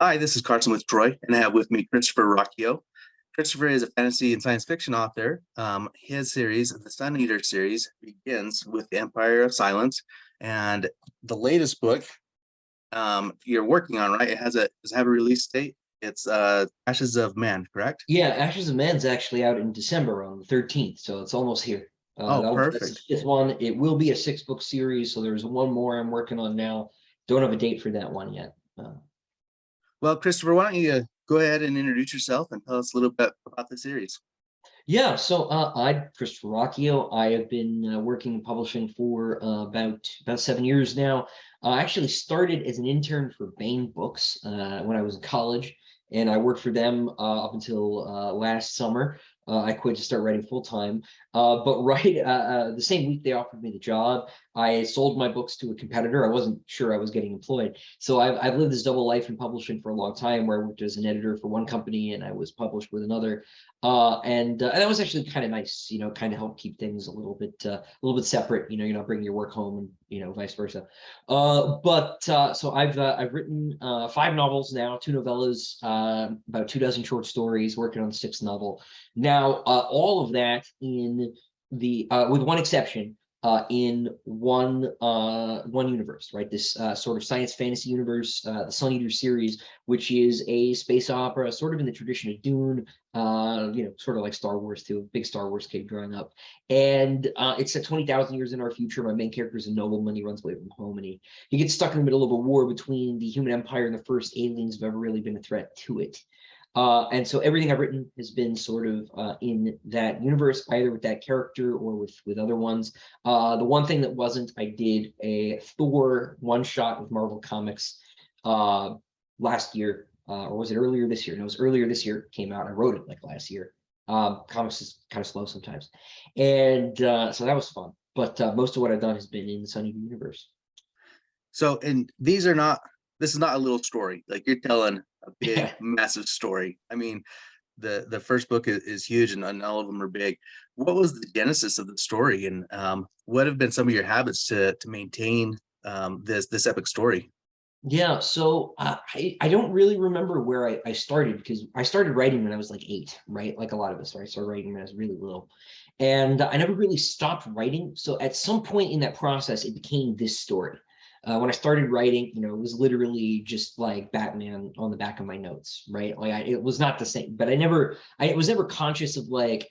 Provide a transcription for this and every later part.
Hi, this is Carson with Troy, and I have with me Christopher Ruocchio. Christopher is a fantasy and science fiction author. His series, the Sun Eater series, begins with the Empire of Silence, and the latest book you're working on, right? Does it have a release date? It's Ashes of Man, correct? Yeah, Ashes of Man's actually out in December on the 13th, so it's almost here. Oh, That's the perfect. fifth one. It will be a six-book series, so there's one more I'm working on now. Don't have a date for that one yet. Well, Christopher, why don't you go ahead and introduce yourself and tell us a little bit about the series? Yeah, so I'm Christopher Ruocchio. I have been working in publishing for about 7 years now. I actually started as an intern for Bain Books when I was in college, and I worked for them up until last summer. I quit to start writing full time. But right the same week they offered me the job, I sold my books to a competitor. I wasn't sure I was getting employed. So I've lived this double life in publishing for a long time, where I worked as an editor for one company and I was published with another. And that was actually kind of nice, kind of help keep things a little bit separate. You're not bringing your work home, and vice versa. But so I've written five novels now, two novellas, about 24 short stories, working on the sixth novel now. All of that in the with one exception, in one universe, right? This sort of science fantasy universe, the Sun Eater series, which is a space opera, sort of in the tradition of Dune, sort of like Star Wars too. Big Star Wars kid growing up, and it's set 20,000 years in our future. My main character is a nobleman. He runs away from home, and he gets stuck in the middle of a war between the human empire and the first aliens who've ever really been a threat to it. And so everything I've written has been sort of in that universe, either with that character or with other ones. The one thing that wasn't, I did a Thor one shot with Marvel Comics last year, or was it earlier this year? No, it was earlier this year. It came out. I wrote it like last year. Comics is kind of slow sometimes, and so that was fun. But most of what I've done has been in the Sunny universe. So, and this is not a little story. Like you're telling a big, massive story. I mean, the first book is huge, and all of them are big. What was the genesis of the story, and what have been some of your habits to maintain this epic story? Yeah, so I don't really remember where I started, because I started writing when I was like 8, right? Like a lot of us, right? I started writing when I was really little. And I never really stopped writing. So at some point in that process, it became this story. When I started writing, it was literally just like Batman on the back of my notes, right? Like it was not the same, but I was never conscious of like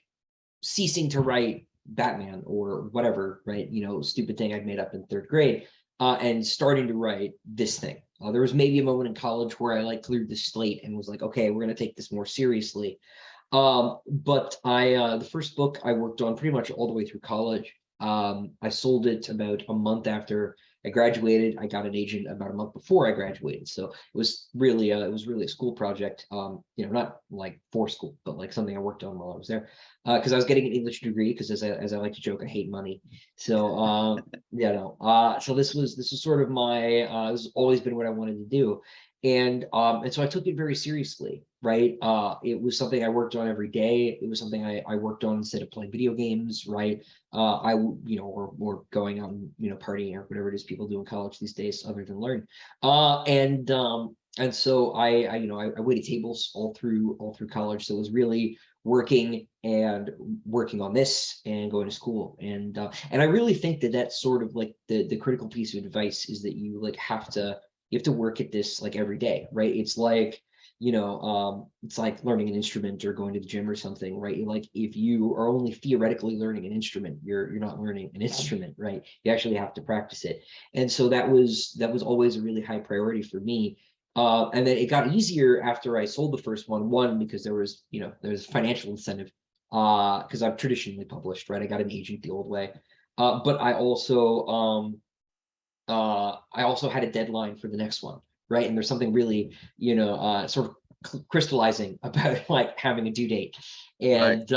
ceasing to write Batman or whatever, right? Stupid thing I'd made up in third grade, and starting to write this thing. There was maybe a moment in college where I like cleared the slate and was like, okay, we're going to take this more seriously. But the first book I worked on pretty much all the way through college. I sold it about a month after I graduated. I got an agent about a month before I graduated, so it was really a school project. Not like for school, but like something I worked on while I was there, because I was getting an English degree. Because as I like to joke, I hate money. So yeah, no. So this was sort of my this has always been what I wanted to do, and so I took it very seriously, right? It was something I worked on every day. It was something I worked on instead of playing video games, right? Or going out and partying or whatever it is people do in college these days, other than learn. And so I waited tables all through college. So it was really working on this and going to school, and I really think that that's sort of like the critical piece of advice, is that you have to work at this like every day, right? It's like learning an instrument or going to the gym or something, right? Like if you are only theoretically learning an instrument, you're not learning an instrument, right? You actually have to practice it. And so that was always a really high priority for me. And then it got easier after I sold the first one, because there's financial incentive, because I've traditionally published, right? I got an agent the old way. But I also had a deadline for the next one, right? And there's something really, sort of crystallizing about like having a due date. Right. And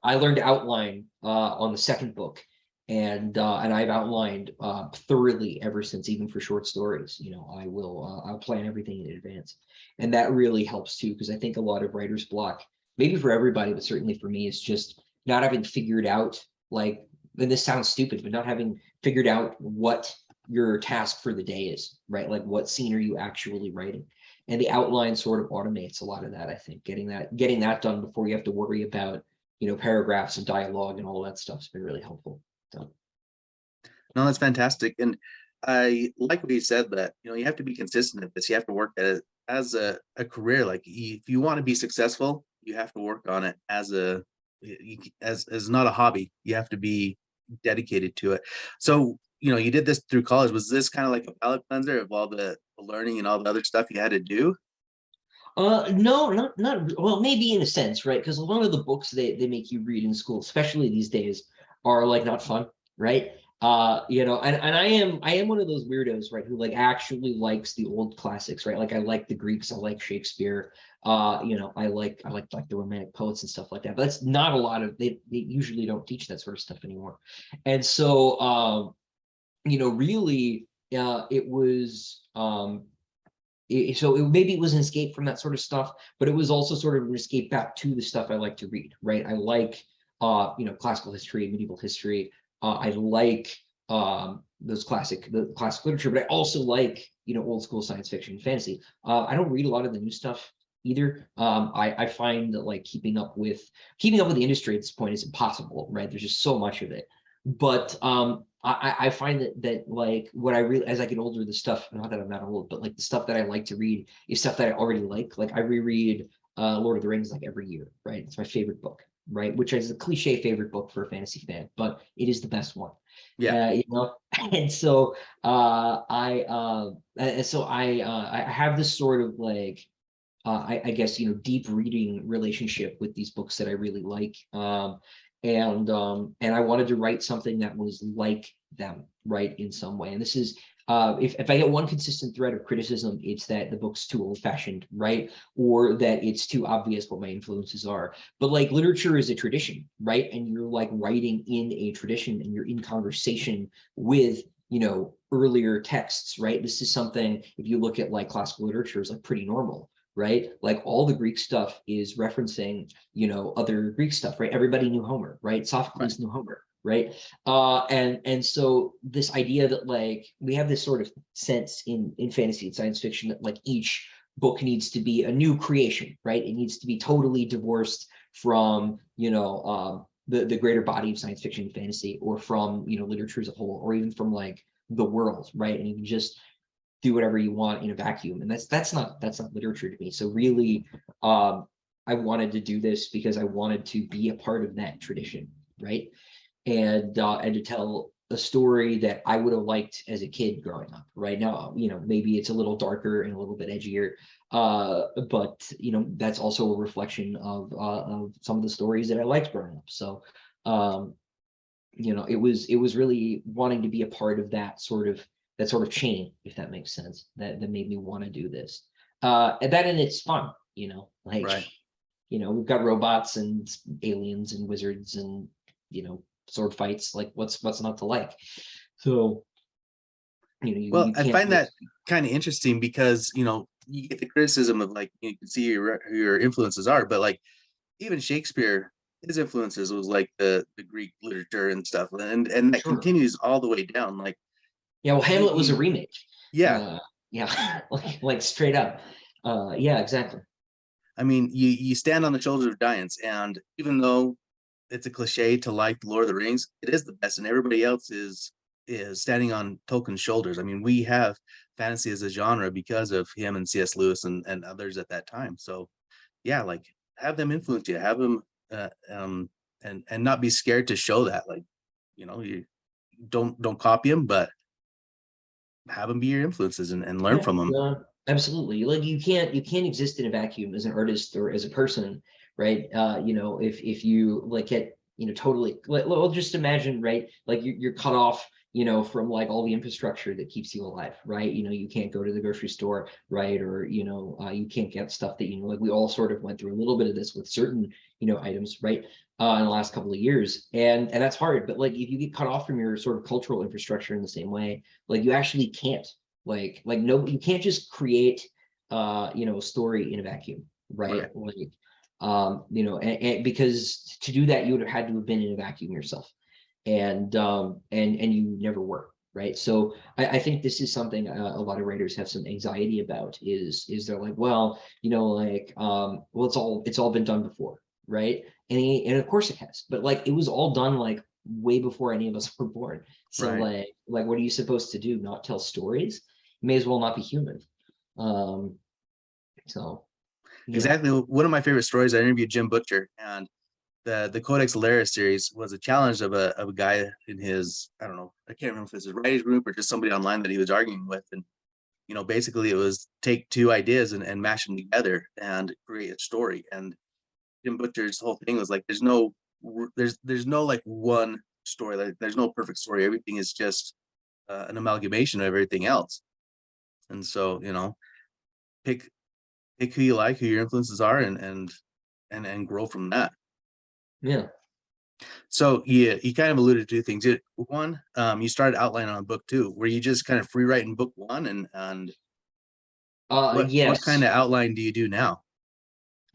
I learned to outline on the second book, and I've outlined thoroughly ever since, even for short stories. I'll plan everything in advance, and that really helps too, because I think a lot of writer's block, maybe for everybody, but certainly for me, is just not having figured out, like, and this sounds stupid, but not having figured out what your task for the day is, right? Like what scene are you actually writing? And the outline sort of automates a lot of that. I think getting that done before you have to worry about, paragraphs and dialogue and all of that stuff's been really helpful. So. No, that's fantastic. And I like what you said that, you have to be consistent at this. You have to work at it as a career. Like if you want to be successful, you have to work on it as not a hobby. You have to be dedicated to it. So, you did this through college. Was this kind of like a palate cleanser of all the learning and all the other stuff you had to do? No, not well, maybe in a sense, right? Because a lot of the books they make you read in school, especially these days, are like not fun, right? And I am one of those weirdos, right, who like actually likes the old classics, right? Like I like the Greeks, I like Shakespeare, I like the Romantic poets and stuff like that. But that's not a lot of they usually don't teach that sort of stuff anymore. And so really it was maybe it was an escape from that sort of stuff, but it was also sort of an escape back to the stuff I like to read, right? I like classical history, medieval history. I like the classic literature, but I also like old school science fiction, fantasy. I don't read a lot of the new stuff either. I find that like keeping up with the industry at this point is impossible, right? There's just so much of it. But I find that like what I really as I get older, the stuff, not that I'm not old, but like the stuff that I like to read is stuff that I already like. Like I reread Lord of the Rings like every year, right? It's my favorite book, right? Which is a cliche favorite book for a fantasy fan, but it is the best one. Yeah. And so I have this sort of like I guess deep reading relationship with these books that I really like, and I wanted to write something that was like them, right, in some way. And this is if I get one consistent thread of criticism, it's that the book's too old-fashioned, right, or that it's too obvious what my influences are. But like literature is a tradition, right, and you're like writing in a tradition, and you're in conversation with earlier texts, right? This is something, if you look at like classical literature, is like pretty normal, right? Like all the Greek stuff is referencing, other Greek stuff, right? Everybody knew Homer, right? Right. Sophocles knew Homer, right? And so this idea that like we have this sort of sense in fantasy and science fiction that like each book needs to be a new creation, right? It needs to be totally divorced from, the greater body of science fiction and fantasy, or from literature as a whole, or even from like the world, right? And you can just do whatever you want in a vacuum, and that's not literature to me. So really, I wanted to do this because I wanted to be a part of that tradition, right? And to tell a story that I would have liked as a kid growing up. Right now, maybe it's a little darker and a little bit edgier, but that's also a reflection of some of the stories that I liked growing up. So um, it was really wanting to be a part of that sort of chain, if that makes sense, that made me want to do this. And it's fun, like Right. we've got robots and aliens and wizards and sword fights. Like what's not to like? So Well, you I can't find really. that kind of interesting because, you get the criticism of like you can see who your influences are, but like even Shakespeare, his influences was like the Greek literature and stuff, and that Sure. continues all the way down. Like Yeah, well, you, Hamlet was a you remake. yeah, Yeah, like straight up. Yeah, exactly. I mean, you stand on the shoulders of giants, and even though it's a cliche to like Lord of the Rings, it is the best, and everybody else is standing on Tolkien's shoulders. I mean, we have fantasy as a genre because of him and C.S. Lewis and others at that time. So yeah, like have them influence you, have them and not be scared to show that. Like, you don't copy them, but have them be your influences and learn Yeah, from them. absolutely. Like you can't exist in a vacuum as an artist or as a person, right? If you like get totally. Well, just imagine, right? Like you're cut off, from like all the infrastructure that keeps you alive, right? You can't go to the grocery store, right? Or you can't get stuff that like we all sort of went through a little bit of this with certain items, right? In the last couple of years, and that's hard. But like if you get cut off from your sort of cultural infrastructure in the same way, like you actually can't like no, you can't just create a story in a vacuum, right? Right. Like and because to do that you would have had to have been in a vacuum yourself, and you never were, right? So I think this is something a lot of writers have some anxiety about is they're like, well, like, well, it's all been done before, right? And of course it has, but like it was all done like way before any of us were born. So Right. like what are you supposed to do? Not tell stories? You may as well not be human. Um, so yeah. Exactly. One of my favorite stories, I interviewed Jim Butcher, and the Codex Alera series was a challenge of a guy in his, I don't know, I can't remember if it was his writers group or just somebody online that he was arguing with. And, basically it was take two ideas and mash them together and create a story. And Jim Butcher's whole thing was like, there's no like one story, like there's no perfect story. Everything is just an amalgamation of everything else. And so, pick pick who you like, who your influences are, and grow from that. Yeah. So yeah, you kind of alluded to things. One, you started outlining on book two. Were you just kind of free writing book one, and what kind Yes. of outline do you do now?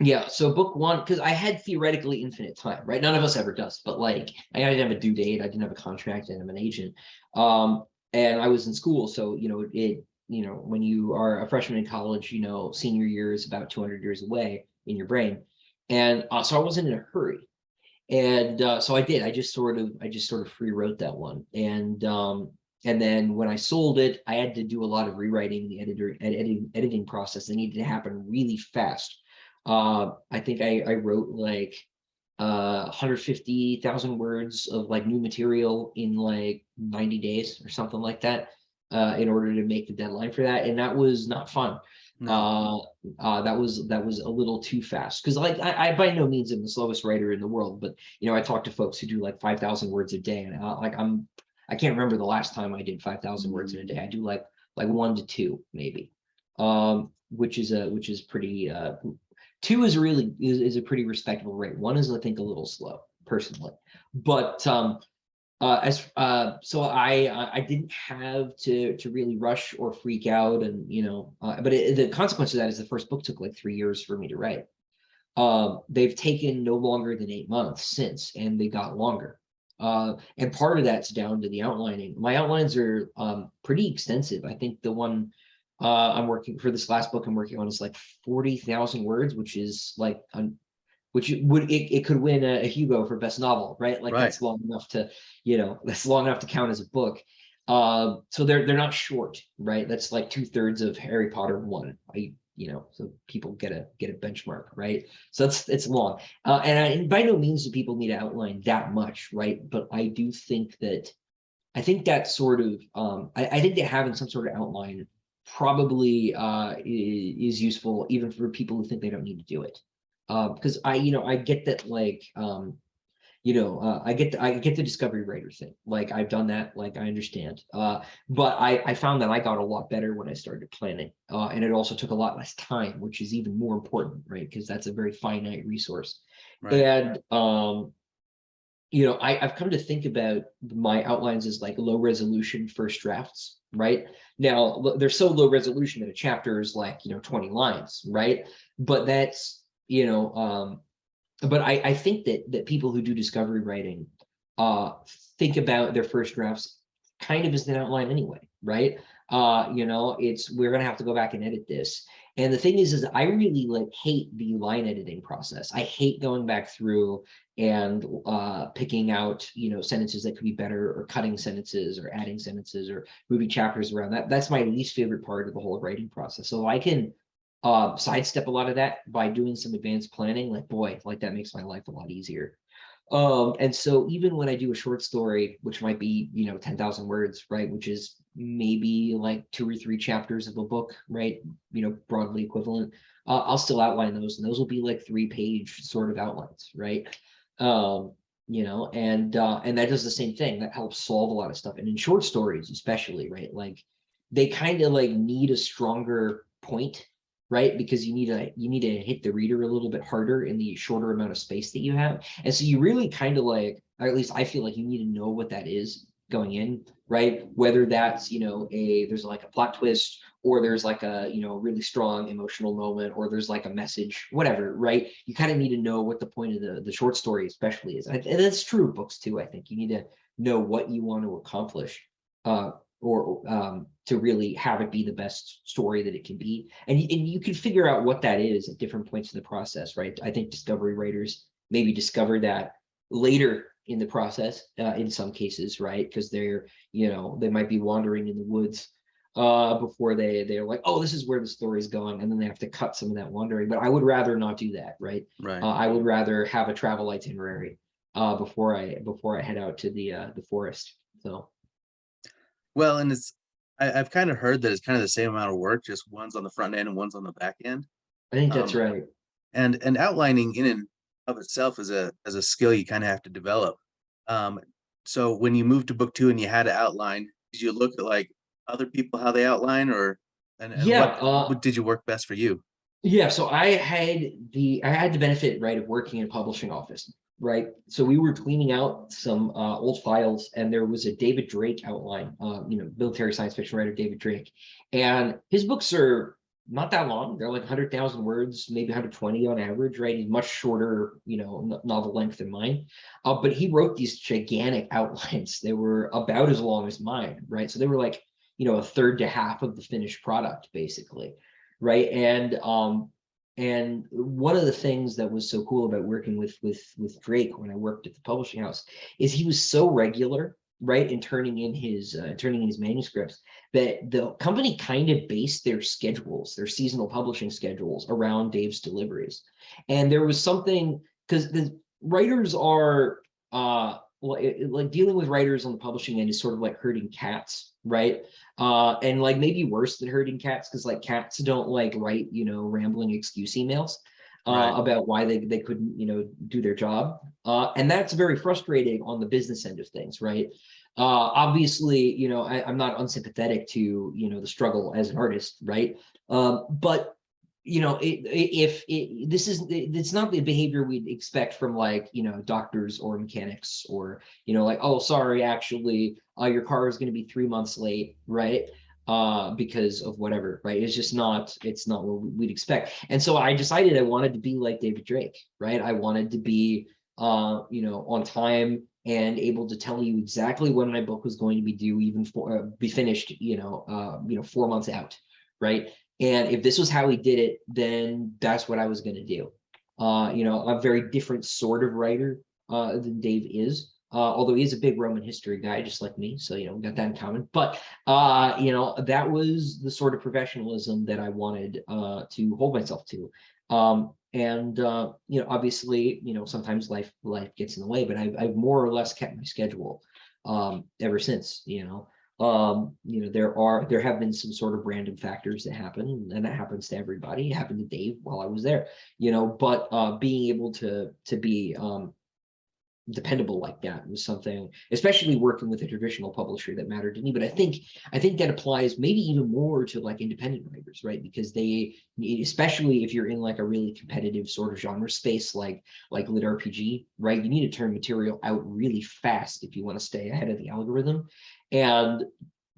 Yeah, so book one, because I had theoretically infinite time, right? None of us ever does, but like I didn't have a due date, I didn't have a contract, I didn't have an agent. And I was in school, so when you are a freshman in college, senior year is about 200 years away in your brain. And so I wasn't in a hurry. And so I did. I just sort of free wrote that one. And then when I sold it, I had to do a lot of rewriting the editing process. It needed to happen really fast. I think I wrote like 150,000 words of like new material in like 90 days or something like that, in order to make the deadline for that. And that was not fun. No. Uh, that was a little too fast because like I by no means am the slowest writer in the world, but I talk to folks who do like 5,000 words a day, and I can't remember the last time I did 5,000 words in a day. I do like 1 to 2 maybe, which is pretty. Two is really is a pretty respectable rate. One is I think a little slow personally, but as so I didn't have to really rush or freak out, and but the consequence of that is the first book took like 3 years for me to write. They've taken no longer than 8 months since, and they got longer. And part of that's down to the outlining. My outlines are pretty extensive. I think the one I'm working for this last book I'm working on is like 40,000 words, which is like it could win a Hugo for best novel, right? Like Right. that's long enough to count as a book. So they're not short, right? That's like 2/3 of Harry Potter one. So people get a benchmark, right? So it's long, and by no means do people need to outline that much, right? But I think that sort of I think that having some sort of outline probably is useful even for people who think they don't need to do it. Because I get that like I get the discovery writer thing. Like I've done that, like I understand. But I found that I got a lot better when I started planning. And it also took a lot less time, which is even more important, right? Because that's a very finite resource. Right. And I've come to think about my outlines as like low resolution first drafts, right? Now they're so low resolution that a chapter is like 20 lines, right? But that's but I think that people who do discovery writing think about their first drafts kind of as an outline anyway, right? It's we're gonna have to go back and edit this. And the thing is I really like hate the line editing process. I hate going back through and picking out sentences that could be better, or cutting sentences, or adding sentences, or moving chapters around. That's my least favorite part of the whole writing process. So I can sidestep a lot of that by doing some advanced planning. Like boy, like that makes my life a lot easier. And so even when I do a short story, which might be 10,000 words, right, which is maybe like 2 or 3 chapters of a book, right, broadly equivalent, I'll still outline those, and those will be like 3-page sort of outlines, right? And that does the same thing. That helps solve a lot of stuff. And in short stories, especially, right, like they kind of like need a stronger point, right? Because you need to hit the reader a little bit harder in the shorter amount of space that you have. And so you really kind of like, or at least I feel like you need to know what that is going in, right? Whether that's, there's like a plot twist, or there's like a, really strong emotional moment, or there's like a message, whatever, right? You kind of need to know what the point of the short story especially is. And that's true of books too. I think you need to know what you want to accomplish. to really have it be the best story that it can be. And you can figure out what that is at different points in the process, right? I think discovery writers maybe discover that later in the process, in some cases, right? Because they might be wandering in the woods before they're like, oh, this is where the story's going, and then they have to cut some of that wandering. But I would rather not do that, right? Right. I would rather have a travel itinerary before I head out to the forest. So Well, and I've kind of heard that it's kind of the same amount of work, just one's on the front end and one's on the back end. I think that's Um, right. and outlining in and of itself is a skill you kind of have to develop. Um, so when you moved to book two and you had to outline, did you look at like other people how they outline, or and Yeah, what did you work best for you? yeah. So I had the benefit, right, of working in a publishing office, right? So we were cleaning out some old files, and there was a David Drake outline, military science fiction writer David Drake, and his books are not that long. They're like 100,000 words, maybe 120 on average, right? He's much shorter, novel length than mine. But he wrote these gigantic outlines. They were about as long as mine, right? So they were like, a third to half of the finished product, basically, right? And one of the things that was so cool about working with Drake when I worked at the publishing house is he was so regular, right, in turning in his manuscripts, that the company kind of based their schedules, their seasonal publishing schedules, around Dave's deliveries. And there was something, because the writers are like dealing with writers on the publishing end is sort of like herding cats, right? And like maybe worse than herding cats, because like cats don't like write, rambling excuse emails Right. about why they couldn't, do their job. And that's very frustrating on the business end of things, right? Obviously, I'm not unsympathetic to, the struggle as an artist, right? But if it's not the behavior we'd expect from, like, doctors or mechanics, or like, oh, sorry, actually your car is going to be 3 months late, right? Because of whatever, right? It's not what we'd expect. And so I decided I wanted to be like David Drake, right? I wanted to be on time and able to tell you exactly when my book was going to be due, even be finished, 4 months out, right? And if this was how he did it, then that's what I was going to do. A very different sort of writer than Dave is. Although he is a big Roman history guy, just like me, so we got that in common. But that was the sort of professionalism that I wanted to hold myself to. And obviously, sometimes life gets in the way, but I've more or less kept my schedule ever since. There have been some sort of random factors that happen, and that happens to everybody. It happened to Dave while I was there, but being able to be dependable like that was something, especially working with a traditional publisher, that mattered to me. But I think that applies maybe even more to like independent writers, right? Because they, especially if you're in like a really competitive sort of genre space like lit RPG, right? You need to turn material out really fast if you want to stay ahead of the algorithm. And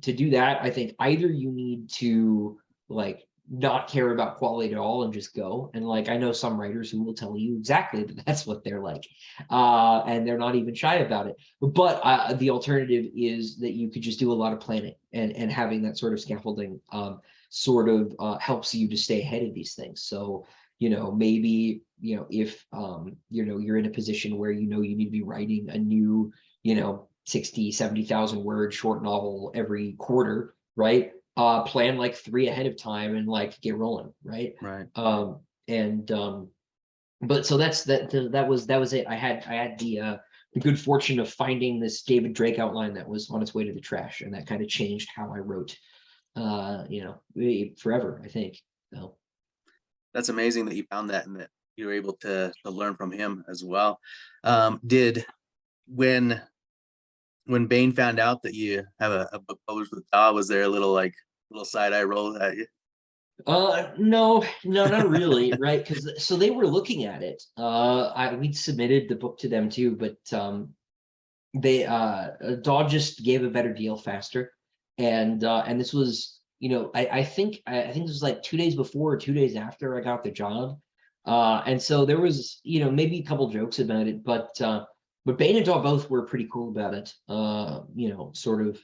to do that, I think either you need to like not care about quality at all and just go. And like, I know some writers who will tell you exactly that that's what they're like, and they're not even shy about it. But the alternative is that you could just do a lot of planning, and having that sort of scaffolding sort of helps you to stay ahead of these things. So maybe if you're in a position where you need to be writing a new 60,000-70,000 word short novel every quarter, right? Plan like 3 ahead of time and like get rolling, right? Right. And but so that was it. I had the good fortune of finding this David Drake outline that was on its way to the trash, and that kind of changed how I wrote forever, I think. So That's amazing that you found that and that you were able to learn from him as well. Did when Bain found out that you have a book published with Daw, was there a little side eye roll at you? no, not really, right? Because so they were looking at it. We'd submitted the book to them too, but they Daw just gave a better deal faster. And this was, I think this was like 2 days before or 2 days after I got the job. And so there was, maybe a couple jokes about it, but Bain and Daw both were pretty cool about it. Sort of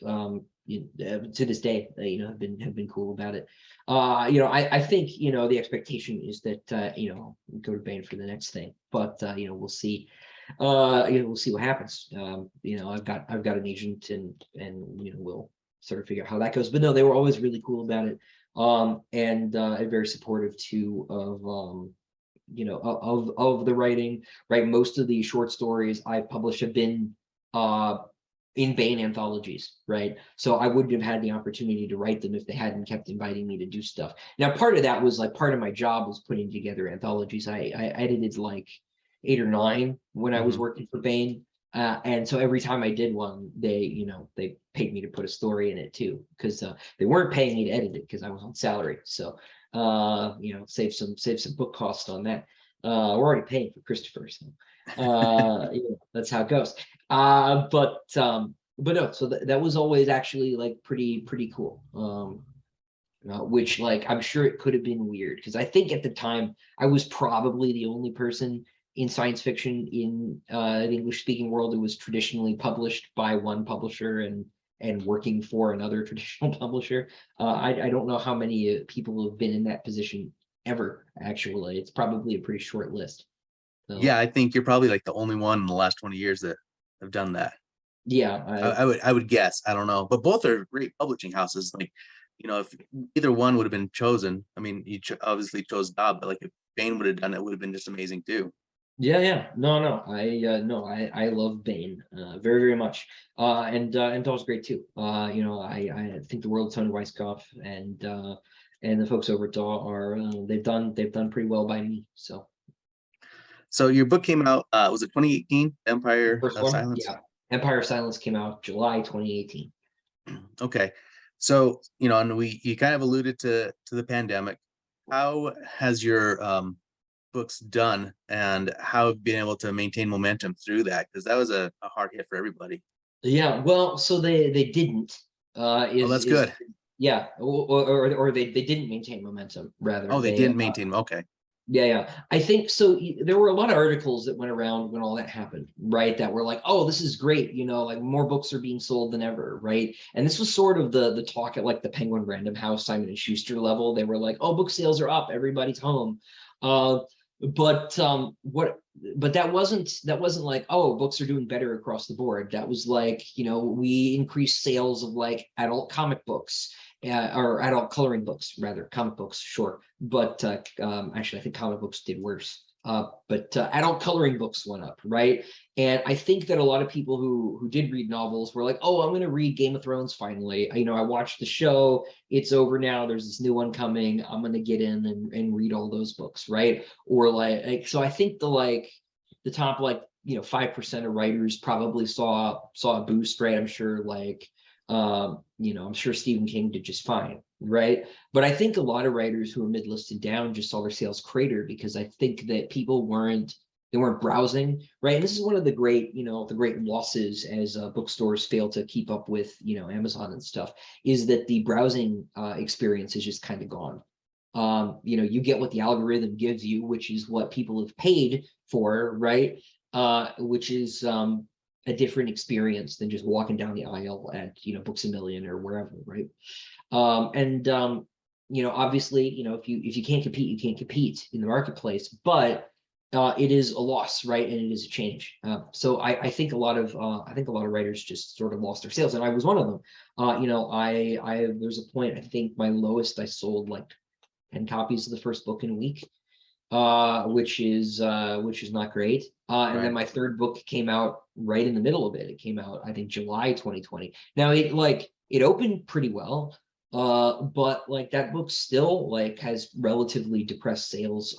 to this day, have been cool about it. I think, the expectation is that, we go to Bane for the next thing, but, we'll see. We'll see what happens. I've got an agent, and we'll sort of figure out how that goes. But no, they were always really cool about it. And very supportive too of the writing, right? Most of the short stories I published have been in Bane anthologies, right? So I wouldn't have had the opportunity to write them if they hadn't kept inviting me to do stuff. Now, part of that was like part of my job was putting together anthologies. I edited like 8 or 9 when I was Mhm. working for Bane. And so every time I did one, they paid me to put a story in it too, because they weren't paying me to edit it because I was on salary. So save some book cost on that. We're already paying for Christopher, so that's how it goes. But no, so that was always actually like pretty cool. Which, like, I'm sure it could have been weird, because I think at the time I was probably the only person in science fiction in the English speaking world who was traditionally published by one publisher and working for another traditional publisher. I don't know how many people have been in that position ever, actually. It's probably a pretty short list. So Yeah, I think you're probably like the only one in the last 20 years that have done that. yeah, I would guess. I don't know, but both are great publishing houses. Like, if either one would have been chosen, I mean, you obviously chose Dobb, but like if Bane would have done it, it would have been just amazing too. yeah. No. I love Bane very much. And Doll's great too. I think the world of Tony Weisskopf and the folks over at Daw are they've done pretty well by me. So So your book came out, was it 2018, Empire first of one, Silence? yeah. Empire of Silence came out July 2018. Okay. So, and you kind of alluded to the pandemic. How has your books done, and how have you been able to maintain momentum through that? Because that was a hard hit for everybody. Yeah, well, so they didn't Oh, that's is good. yeah, or they didn't maintain momentum, rather. Oh, they They didn't maintain. Okay. Yeah. I think so. There were a lot of articles that went around when all that happened, right? That were like, oh, this is great, like more books are being sold than ever, right? And this was sort of the talk at like the Penguin Random House, Simon and Schuster level. They were like, oh, book sales are up, everybody's home. Uh, but what but that wasn't like, oh, books are doing better across the board. That was like, we increased sales of like adult comic books, or adult coloring books, rather, comic books, sure. But actually, I think comic books did worse. But adult coloring books went up, right? And I think that a lot of people who did read novels were like, "Oh, I'm going to read Game of Thrones finally. I watched the show. It's over now. There's this new one coming. I'm going to get in and read all those books, right?" Or so I think the top 5% of writers probably saw a boost, right? I'm sure Stephen King did just fine, right? But I think a lot of writers who are mid-listed down just saw their sales crater, because I think that people weren't browsing, right? And this is one of the great losses as bookstores fail to keep up with Amazon and stuff, is that the browsing experience is just kind of gone. You get what the algorithm gives you, which is what people have paid for, right? Which is a different experience than just walking down the aisle at Books a Million or wherever, right? And obviously, if you can't compete, you can't compete in the marketplace, but it is a loss, right? And it is a change. So I think a lot of writers just sort of lost their sales, and I was one of them. There's a point, I think my lowest, I sold like 10 copies of the first book in a week, which is not great. And then Right. my third book came out right in the middle of it. It came out, I think, July 2020. Now it opened pretty well, but like that book still like has relatively depressed sales,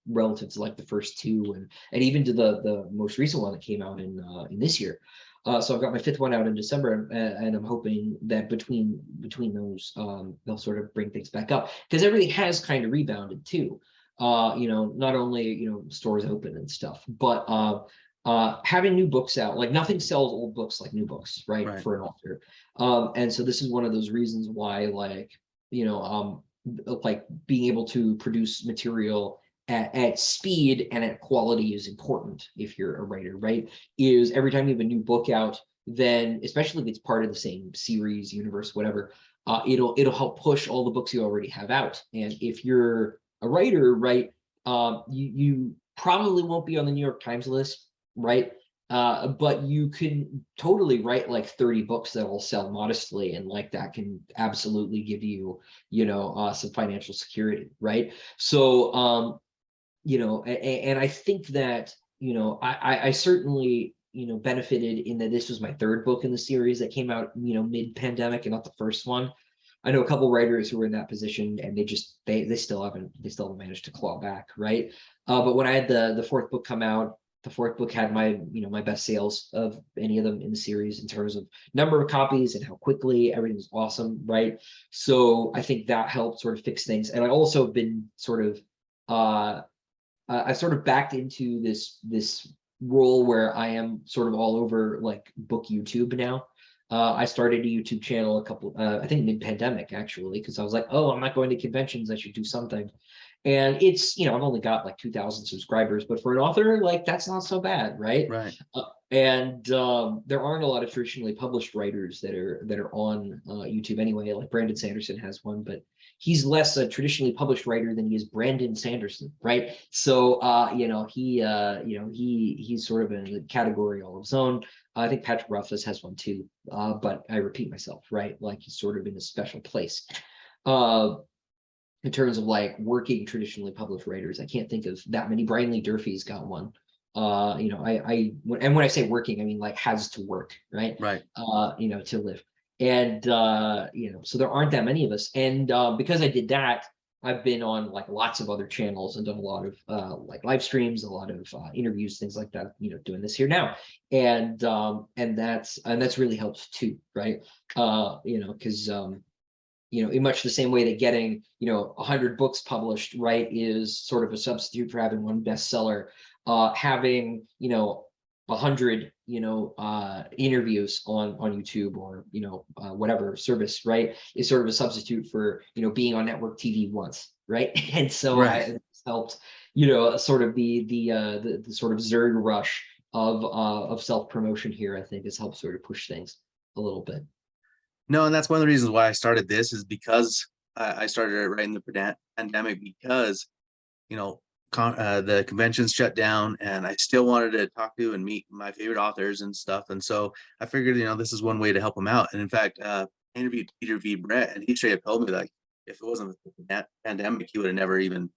relative to like the first two, and even to the most recent one that came out in this year. So I've got my fifth one out in December, and I'm hoping that between those, they'll sort of bring things back up, because everything has kind of rebounded too. Not only stores open and stuff, but having new books out, like nothing sells old books like new books, right? Right. For an author. And so this is one of those reasons why, like being able to produce material at speed and at quality is important if you're a writer, right? Is every time you have a new book out, then especially if it's part of the same series, universe, whatever, it'll help push all the books you already have out. And if you're a writer, right, you probably won't be on the New York Times list, right? But you can totally write like 30 books that will sell modestly, and like that can absolutely give you, some financial security, right? So, and I think that, I certainly, benefited in that this was my third book in the series that came out, mid-pandemic and not the first one. I know a couple writers who were in that position, and they still haven't managed to claw back, right? But when I had the fourth book come out, the fourth book had my best sales of any of them in the series in terms of number of copies and how quickly everything was awesome, right? So I think that helped sort of fix things. And I also have been sort of I've sort of backed into this role where I am sort of all over like book YouTube now. I started a YouTube channel I think mid-pandemic actually, because I was like, oh, I'm not going to conventions, I should do something. And it's, I've only got like 2,000 subscribers, but for an author, like that's not so bad, right? Right. And there aren't a lot of traditionally published writers that are on YouTube anyway. Like Brandon Sanderson has one, but he's less a traditionally published writer than he is Brandon Sanderson, right? So he's sort of in a category all of his own. I think Patrick Rothfuss has one too, but I repeat myself, right? Like he's sort of in a special place. In terms of like working traditionally published writers, I can't think of that many. Brian Lee Durfee's got one. And when I say working, I mean like has to work, right? Right. To live. And so there aren't that many of us. And because I did that, I've been on like lots of other channels and done a lot of like live streams, a lot of interviews, things like that, doing this here now. And that's really helped too, right? Because in much the same way that getting 100 books published, right, is sort of a substitute for having one bestseller. Having 100 interviews on YouTube or whatever service, right, is sort of a substitute for being on network TV once, right? And so Right. it's helped sort of the sort of Zerd rush of self-promotion here. I think has helped sort of push things a little bit. No, and that's one of the reasons why I started this is because I started it right in the pandemic because, you know, the conventions shut down and I still wanted to talk to and meet my favorite authors and stuff. And so I figured, this is one way to help them out. And in fact, I interviewed Peter V. Brett, and he straight up told me like, if it wasn't for the pandemic, he would have never even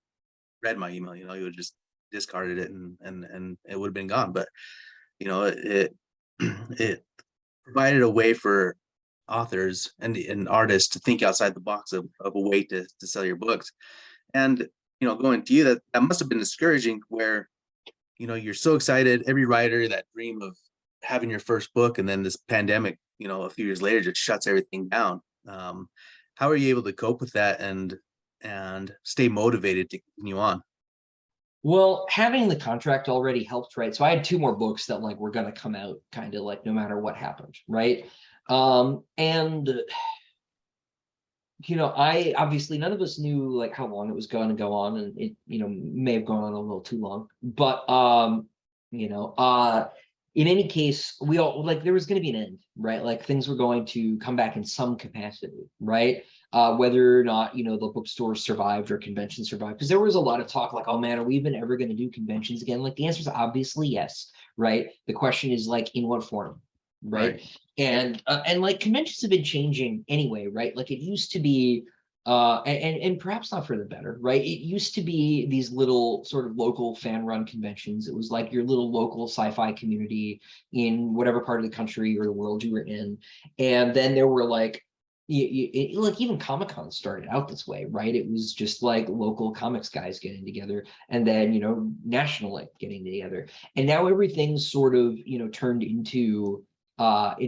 read my email. He would have just discarded it and it would have been gone. But it it provided a way for authors and artists to think outside the box of a way to sell your books. And going to you, that must have been discouraging where you're so excited, every writer, that dream of having your first book, and then this pandemic a few years later just shuts everything down. How are you able to cope with that and stay motivated to continue on? Well, having the contract already helped, right? So I had two more books that like were going to come out kind of like no matter what happened, right? And I obviously none of us knew like how long it was going to go on, and it may have gone on a little too long. But in any case, we all like there was going to be an end, right? Like things were going to come back in some capacity, right? Whether or not the bookstores survived or conventions survived, because there was a lot of talk like, oh man, are we even ever going to do conventions again? Like the answer is obviously yes, right? The question is like in what form, right? Right. And like conventions have been changing anyway, right? Like it used to be and perhaps not for the better, right? It used to be these little sort of local fan-run conventions. It was like your little local sci-fi community in whatever part of the country or the world you were in. And then there were like like even Comic-Con started out this way, right? It was just like local comics guys getting together, and then nationally getting together. And now everything's sort of turned into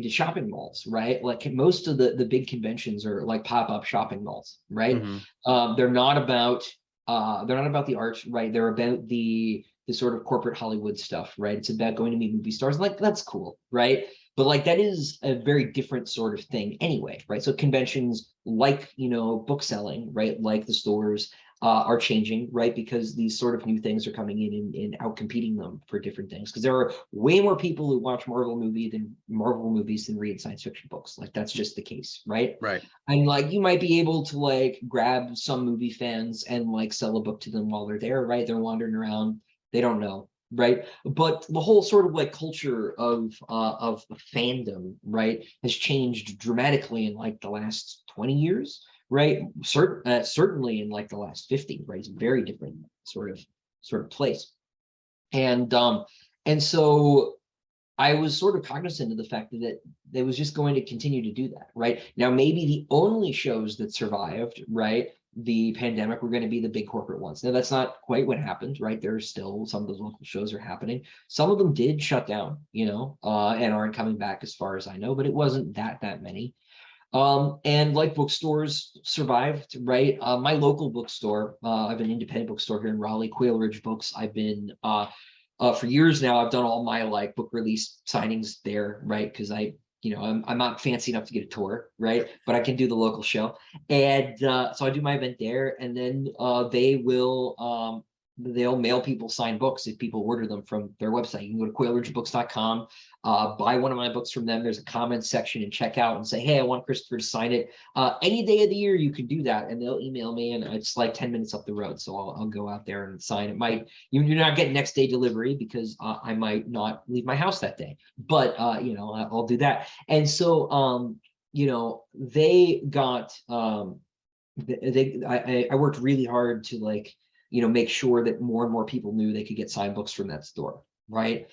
shopping malls, right? Like most of the big conventions are like pop-up shopping malls, right? Hmm. They're not about the art, right? They're about the sort of corporate Hollywood stuff, right? It's about going to meet movie stars. Like that's cool, right? But like that is a very different sort of thing anyway, right? So conventions like book selling, right? Like the stores, are changing, right? Because these sort of new things are coming in and out competing them for different things. Because there are way more people who watch Marvel movies than read science fiction books. Like that's just the case, right? Right. And like you might be able to like grab some movie fans and like sell a book to them while they're there, right? They're wandering around, they don't know, right? But the whole sort of like culture of fandom, right, has changed dramatically in like the last 20 years, right? Certainly in like the last 50, right? It's a very different sort of place. And so I was sort of cognizant of the fact that they was just going to continue to do that, right? Now, maybe the only shows that survived, right, the pandemic were going to be the big corporate ones. Now, that's not quite what happened, right? There's still some of those local shows are happening. Some of them did shut down, and aren't coming back as far as I know, but it wasn't that many. And like bookstores survived, right? My local bookstore, I have an independent bookstore here in Raleigh, Quail Ridge Books. I've been for years now. I've done all my like book release signings there, right? Because I'm not fancy enough to get a tour, right? But I can do the local show, and so I do my event there, and then they'll mail people signed books if people order them from their website. You can go to quailridgebooks.com, buy one of my books from them. There's a comments section and check out and say, hey, I want Christopher to sign it. Any day of the year you can do that, and they'll email me, and it's like 10 minutes up the road. So I'll go out there and sign it. You're not getting next day delivery because I might not leave my house that day, but I'll do that. And so they got I worked really hard to like make sure that more and more people knew they could get signed books from that store, right?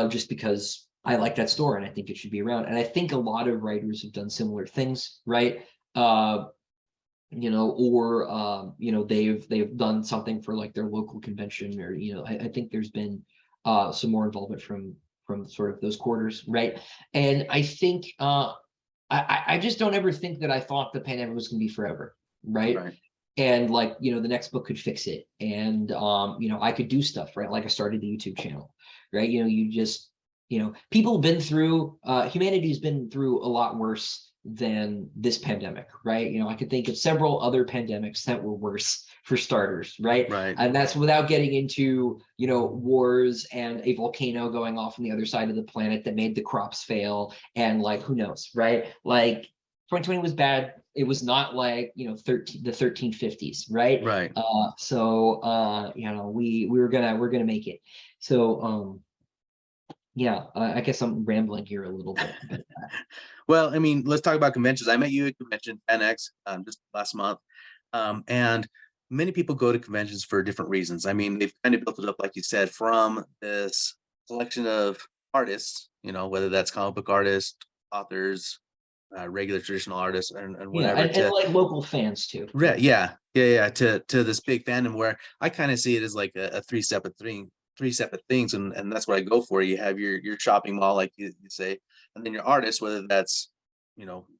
Just because I like that store and I think it should be around. And I think a lot of writers have done similar things, right? They've done something for like their local convention, or I think there's been some more involvement from sort of those quarters, right? And I think I just don't ever think that I thought the pandemic was going to be forever, right? Right. And like the next book could fix it, and I could do stuff, right? Like I started the YouTube channel, right? You just people have been through humanity's been through a lot worse than this pandemic, right? I could think of several other pandemics that were worse, for starters, right? Right. And that's without getting into wars and a volcano going off on the other side of the planet that made the crops fail, and like who knows, right? Like 2020 was bad. It was not like the 1350s, right? Right. We're gonna make it. So yeah, I guess I'm rambling here a little bit. But, Well, I mean, let's talk about conventions. I met you at convention 10X just last month. And many people go to conventions for different reasons. I mean, they've kind of built it up, like you said, from this collection of artists, whether that's comic book artists, authors, regular traditional artists, and yeah, whatever, and to like local fans too. yeah, to this big fandom where I kind of see it as like a three separate things, and that's what I go for. You have your shopping mall, like you say, and then your artists, whether that's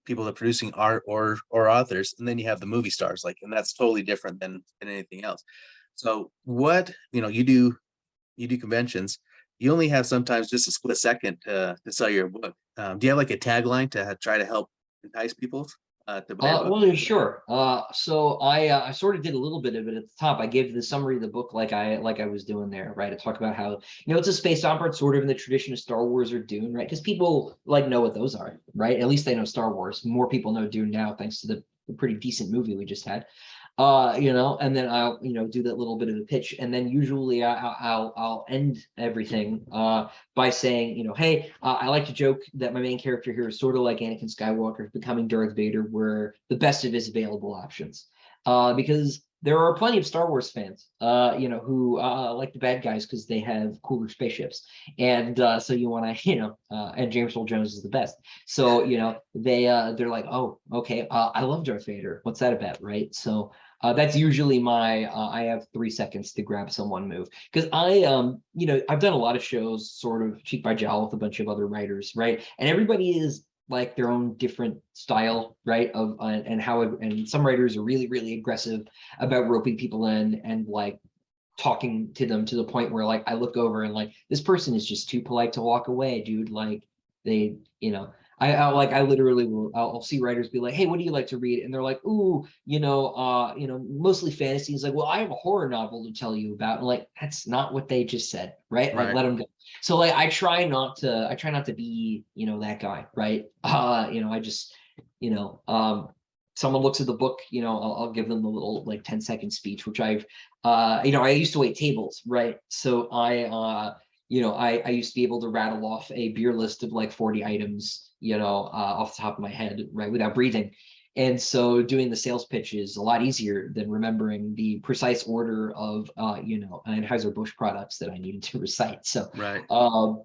people that are producing art or authors, and then you have the movie stars, like, and that's totally different than anything else. So what you do conventions, you only have sometimes just a split second to sell your book. Do you have like a tagline to try to help entice people to buy a book? Well, sure. So I sort of did a little bit of it at the top. I gave the summary of the book like I was doing there, right? I talk about how it's a space opera, it's sort of in the tradition of Star Wars or Dune, right? Because people like know what those are, right? At least they know Star Wars. More people know Dune now, thanks to the pretty decent movie we just had. And then I'll do that little bit of a pitch, and then usually I'll end everything by saying, hey, I like to joke that my main character here is sort of like Anakin Skywalker becoming Darth Vader, were the best of his available options, because there are plenty of Star Wars fans, who like the bad guys because they have cooler spaceships, and so you want to, and James Earl Jones is the best, so they're like, oh, okay, I love Darth Vader. What's that about, right? So. That's usually I have 3 seconds to grab someone move, because I've done a lot of shows sort of cheek by jowl with a bunch of other writers, right? And everybody is like their own different style, right? And some writers are really, really aggressive about roping people in and like talking to them to the point where like I look over and like this person is just too polite to walk away, dude. Like they, I literally will. I'll see writers be like, "Hey, what do you like to read?" And they're like, "Ooh, mostly fantasy." It's like, "Well, I have a horror novel to tell you about." And like, that's not what they just said, right? Like, Right. let them go. So like, I try not to be, that guy, right? I just, you know, um, someone looks at the book, I'll give them a little like 10-second speech, which I used to wait tables, right? So I used to be able to rattle off a beer list of like 40 items, off the top of my head, right, without breathing. And so doing the sales pitch is a lot easier than remembering the precise order of, Anheuser-Busch products that I needed to recite. So, Right. um,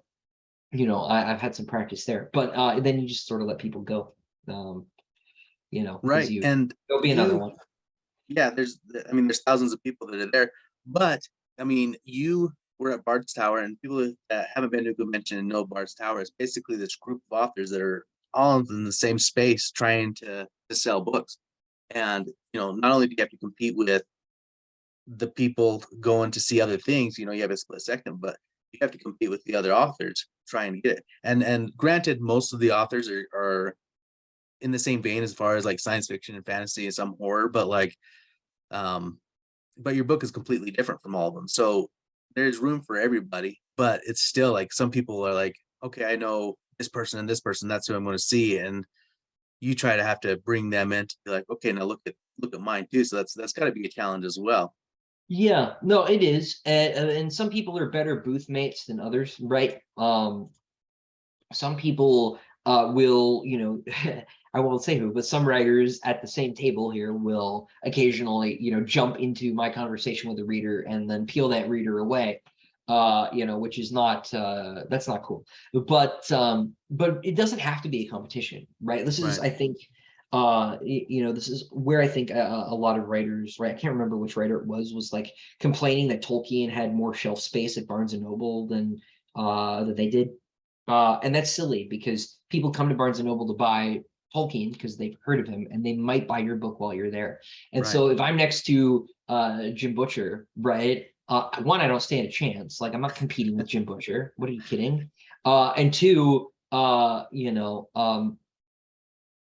I've had some practice there, but then you just sort of let people go, um, because Right. And there'll be another you, one. yeah, there's thousands of people that are there, but you were at Bard's Tower, and people that haven't been to a convention and know Bard's Tower is basically this group of authors that are all in the same space trying to sell books. And, not only do you have to compete with the people going to see other things, you have a split second, but you have to compete with the other authors trying to get it. And granted, most of the authors are in the same vein as far as like science fiction and fantasy and some horror, but like um but your book is completely different from all of them. So there's room for everybody, but it's still like some people are like, okay, I know this person and this person, that's who I'm going to see. And you try to have to bring them in to be like, okay, now look at mine too. So that's got to be a challenge as well. Yeah, no, it is. And some people are better booth mates than others, right? Some people will, I won't say who, but some writers at the same table here will occasionally, jump into my conversation with a reader and then peel that reader away, which is not, that's not cool. But it doesn't have to be a competition, right? This is, Right. I think, this is where I think a lot of writers, right? I can't remember which writer it was like complaining that Tolkien had more shelf space at Barnes and Noble than that they did, and that's silly because people come to Barnes and Noble to buy Tolkien because they've heard of him and they might buy your book while you're there. And Right. so if I'm next to Jim Butcher, right? One, I don't stand a chance. Like I'm not competing with Jim Butcher. What are you kidding? And two,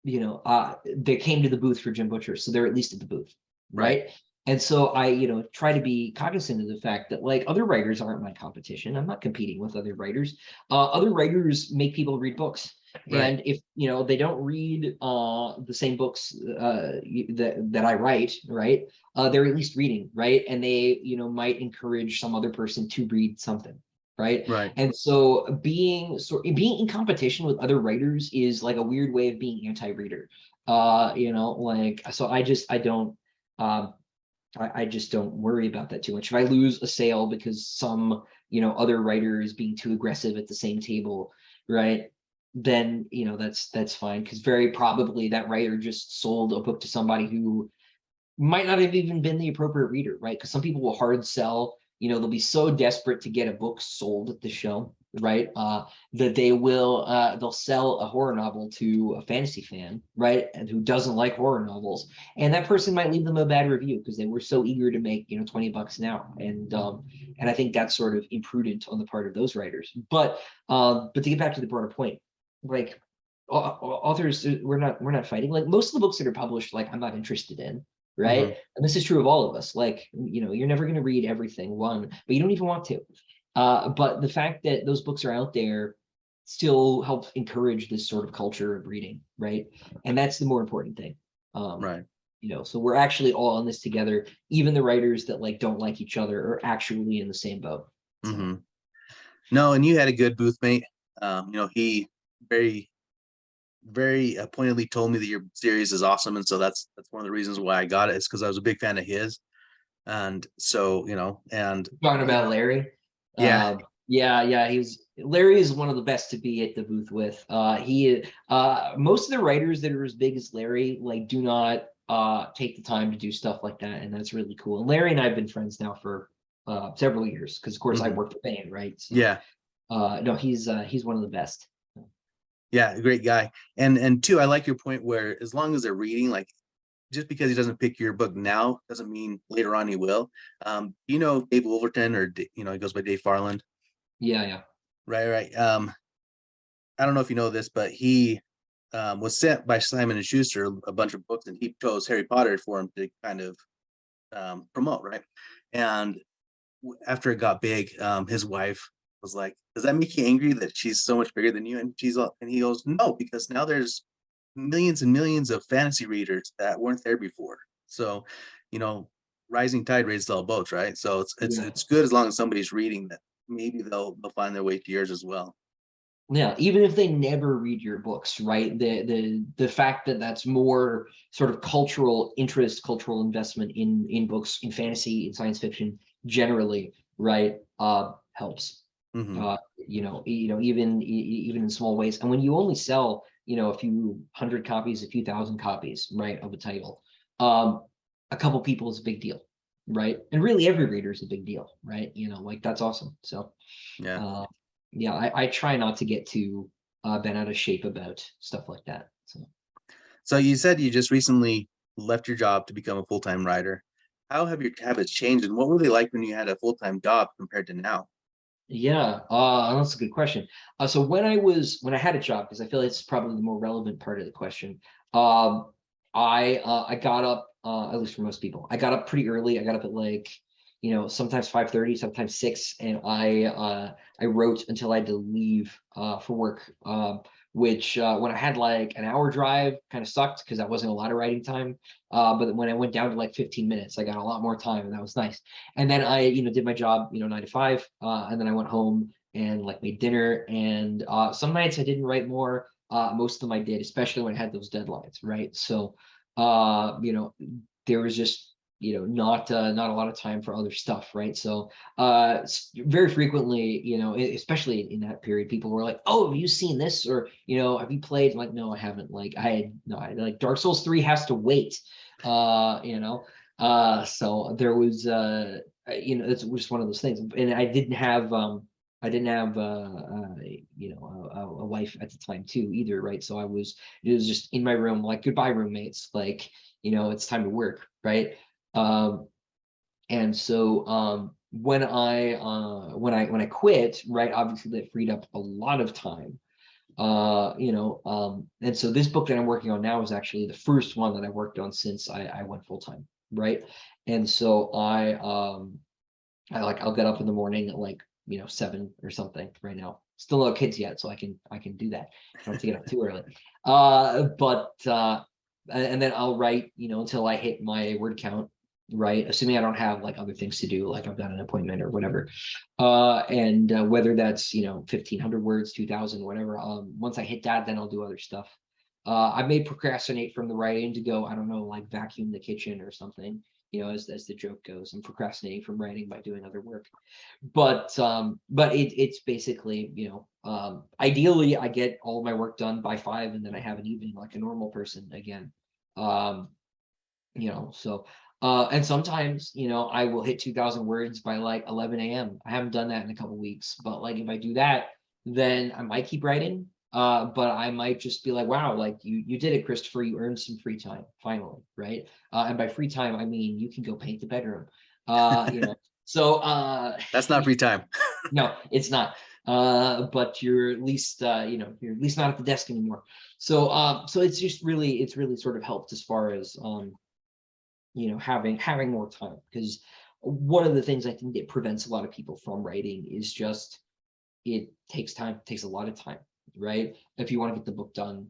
they came to the booth for Jim Butcher, so they're at least at the booth, Right. right? And so I, try to be cognizant of the fact that like other writers aren't my competition. I'm not competing with other writers. Other writers make people read books, Right. and if they don't read the same books that I write, right? They're at least reading, right? And they might encourage some other person to read something, right? Right. And so being in competition with other writers is like a weird way of being anti-reader. Like so I don't um I just don't worry about that too much. If I lose a sale because some, other writer is being too aggressive at the same table, right? Then, that's fine. Because very probably that writer just sold a book to somebody who might not have even been the appropriate reader, right? Because some people will hard sell, they'll be so desperate to get a book sold at the show, right? That they'll sell a horror novel to a fantasy fan, right? And who doesn't like horror novels. And that person might leave them a bad review because they were so eager to make, $20 an hour. And I think that's sort of imprudent on the part of those writers. But to get back to the broader point, like authors, we're not fighting. Like most of the books that are published, like I'm not interested in, Hmm. right? And this is true of all of us. Like, you're never going to read everything, one, but you don't even want to. But the fact that those books are out there still helps encourage this sort of culture of reading, right? And that's the more important thing. Um, Right. so we're actually all in this together. Even the writers that like don't like each other are actually in the same boat. So Hmm. No, and you had a good booth mate. He very pointedly told me that your series is awesome, and so that's one of the reasons why I got it, is because I was a big fan of his. And so, and talking about Larry. yeah. Yeah, Larry is one of the best to be at the booth with. Most of the writers that are as big as Larry like do not take the time to do stuff like that, and that's really cool. And Larry and I have been friends now for several years because of course I Hmm. worked for Bane, right? So Yeah. no, he's one of the best. Yeah, great guy. And two, I like your point where as long as they're reading, like just because he doesn't pick your book now doesn't mean later on he will. Dave Wolverton, or he goes by Dave Farland. Yeah, yeah. Right. I don't know if you know this, but he was sent by Simon and Schuster a bunch of books, and he chose Harry Potter for him to kind of promote, right? And after it got big, his wife was like, "Does that make you angry that she's so much bigger than you?" And and he goes, "No, because now there's millions and millions of fantasy readers that weren't there before. So, you know, rising tide raises all boats, right? So Yeah. it's good as long as somebody's reading that. Maybe they'll find their way to yours as well." Yeah, even if they never read your books, right? The fact that that's more sort of cultural interest, cultural investment in books, in fantasy, in science fiction generally, right? Helps. Hmm. Even in small ways. And when you only sell, a few hundred copies, a few thousand copies, right, of a title, um, a couple people is a big deal, right? And really every reader is a big deal, right? Like that's awesome. So Yeah. uh, yeah, I try not to get too bent out of shape about stuff like that. So So you said you just recently left your job to become a full-time writer. How have your habits changed, and what were they like when you had a full-time job compared to now? yeah, that's a good question. So when I had a job, because I feel like it's probably the more relevant part of the question. Um, I got up, at least for most people, I got up pretty early. I got up at like, sometimes 5:30, sometimes 6, and I wrote until I had to leave for work. Which when I had like an hour drive, kind of sucked because that wasn't a lot of writing time. But when I went down to like 15 minutes, I got a lot more time, and that was nice. And then I, did my job, 9 to 5, and then I went home and like made dinner. And some nights I didn't write more. Most of them I did, especially when I had those deadlines, right? So, there was just, not a lot of time for other stuff, right? So, very frequently, especially in that period, people were like, "Oh, have you seen this?" Or, "Have you played?" I'm like, no, I haven't. Like, I like Dark Souls 3 has to wait. Uh, you know, so there was, it's just one of those things. And I didn't have a wife at the time too either, right? So it was just in my room, like, goodbye roommates, like, it's time to work, right? Um, and so when I quit, right, obviously that freed up a lot of time. And so this book that I'm working on now is actually the first one that I worked on since I went full time, right? And so I'll get up in the morning at like 7 or something right now. Still no kids yet, so I can do that. I don't have to get up too early. But and then I'll write until I hit my word count, right? Assuming I don't have like other things to do, like I've got an appointment or whatever. And whether that's 1,500 words, 2,000, whatever. Once I hit that, then I'll do other stuff. I may procrastinate from the writing to go, I don't know, like vacuum the kitchen or something, as the joke goes. I'm procrastinating from writing by doing other work. But it's basically, ideally I get all of my work done by 5, and then I have an evening like a normal person again. Um, so and sometimes, I will hit 2,000 words by like 11 a.m. I haven't done that in a couple weeks, but like if I do that, then I might keep writing. But I might just be like, wow, like you did it, Christopher. You earned some free time finally, right? And by free time, I mean you can go paint the bedroom. Uh, you know, so That's not free time. no, it's not. But you're at least you're at least not at the desk anymore. So it's really sort of helped as far as having more time, because one of the things I think that prevents a lot of people from writing is just it takes time, it takes a lot of time, right? If you want to get the book done,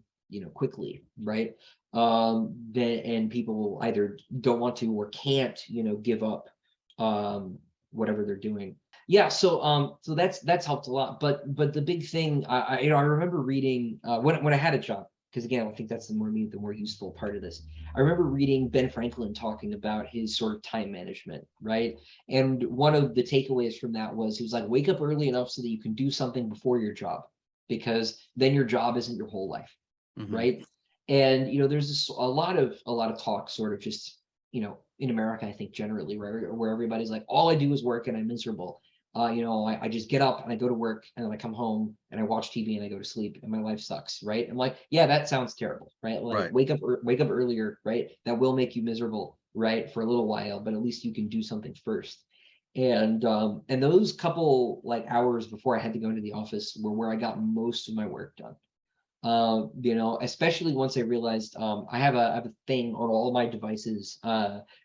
quickly, right? Then and people either don't want to or can't, give up whatever they're doing. Yeah, so that's helped a lot. But the big thing, I remember reading when I had a job, because again, I think that's the more useful part of this. I remember reading Ben Franklin talking about his sort of time management, right? And one of the takeaways from that was he was like, wake up early enough so that you can do something before your job, because then your job isn't your whole life, Hmm. right? And there's a lot of talk, sort of just in America, I think generally, where everybody's like, all I do is work and I'm miserable. I just get up and I go to work and then I come home and I watch TV and I go to sleep and my life sucks, right? I'm like, yeah, that sounds terrible, right? Like Right. wake up earlier, right? That will make you miserable, right, for a little while, but at least you can do something first. And those couple like hours before I had to go into the office were where I got most of my work done. You know, especially once I realized I have a thing on all my devices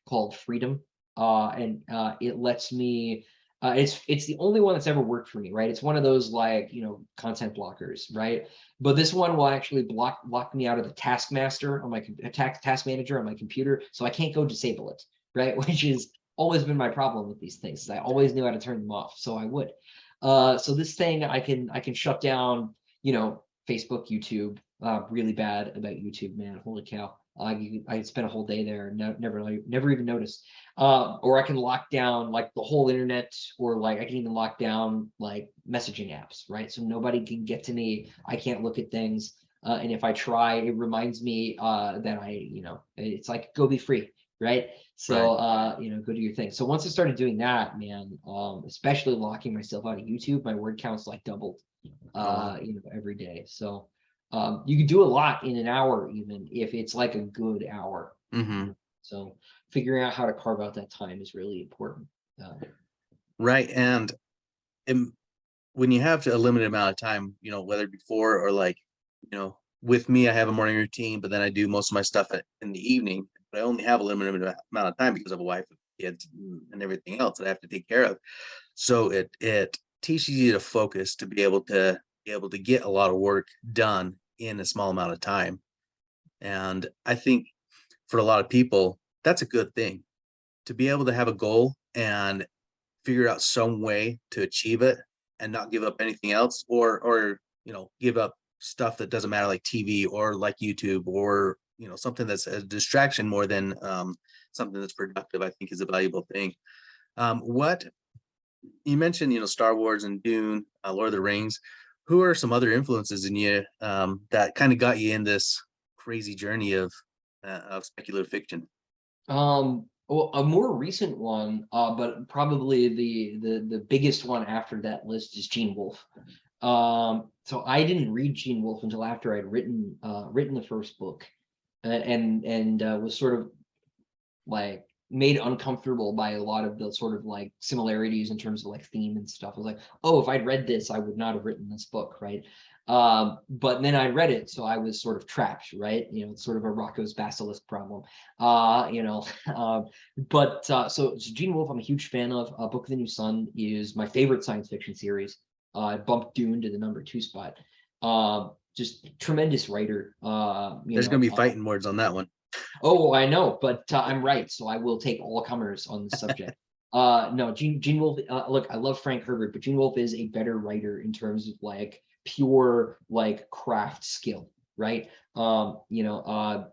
called Freedom, and it lets me. It's the only one that's ever worked for me, right? It's one of those like, you know, content blockers, right? But this one will actually block me out of the taskmaster on my task manager on my computer, so I can't go disable it, right? Which is always been my problem with these things. I always knew how to turn them off, so I would. So this thing I can shut down, you know, Facebook, YouTube. Really bad about YouTube, man. Holy cow. I spent a whole day there, never even noticed. Or I can lock down like the whole internet, or like I can even lock down like messaging apps, right? So nobody can get to me. I can't look at things. And if I try, it reminds me that you know, it's like go be free, right? Right. So you know, go do your thing. So once I started doing that, man, especially locking myself out of YouTube, my word counts like doubled Oh, wow. you know, every day. So you can do a lot in an hour, even if it's like a good hour. Hmm. So figuring out how to carve out that time is really important. Right. And um, when you have a limited amount of time, you know, whether before or like, you know, with me, I have a morning routine, but then I do most of my stuff in the evening. But I only have a limited amount of time because of a wife, kids, and everything else that I have to take care of. So it teaches you to focus to be able to get a lot of work done in a small amount of time. And I think for a lot of people, that's a good thing to be able to have a goal and figure out some way to achieve it and not give up anything else, or you know, give up stuff that doesn't matter like TV or like YouTube, or you know, something that's a distraction more than something that's productive. I think is a valuable thing. What you mentioned, you know, Star Wars and Dune, Lord of the Rings. Who are some other influences in you that kind of got you in this crazy journey of speculative fiction? Well, a more recent one, but probably the biggest one after that list is Gene Wolfe. So I didn't read Gene Wolfe until after I'd written the first book, and was sort of like made uncomfortable by a lot of the sort of like similarities in terms of like theme and stuff. I was like, oh, if I'd read this, I would not have written this book, right? But then I read it, so I was sort of trapped, right? You know, it's sort of a Rocco's basilisk problem. You know, so Gene Wolfe, I'm a huge fan of. Book of the New Sun is my favorite science fiction series. I bumped Dune to the #2 spot. Just tremendous writer. You There's going know, to be fighting words on that one. oh, I know, but I'm right, so I will take all comers on this subject. No, Gene Wolfe. Look, I love Frank Herbert, but Gene Wolfe is a better writer in terms of like pure like craft skill, right? You know,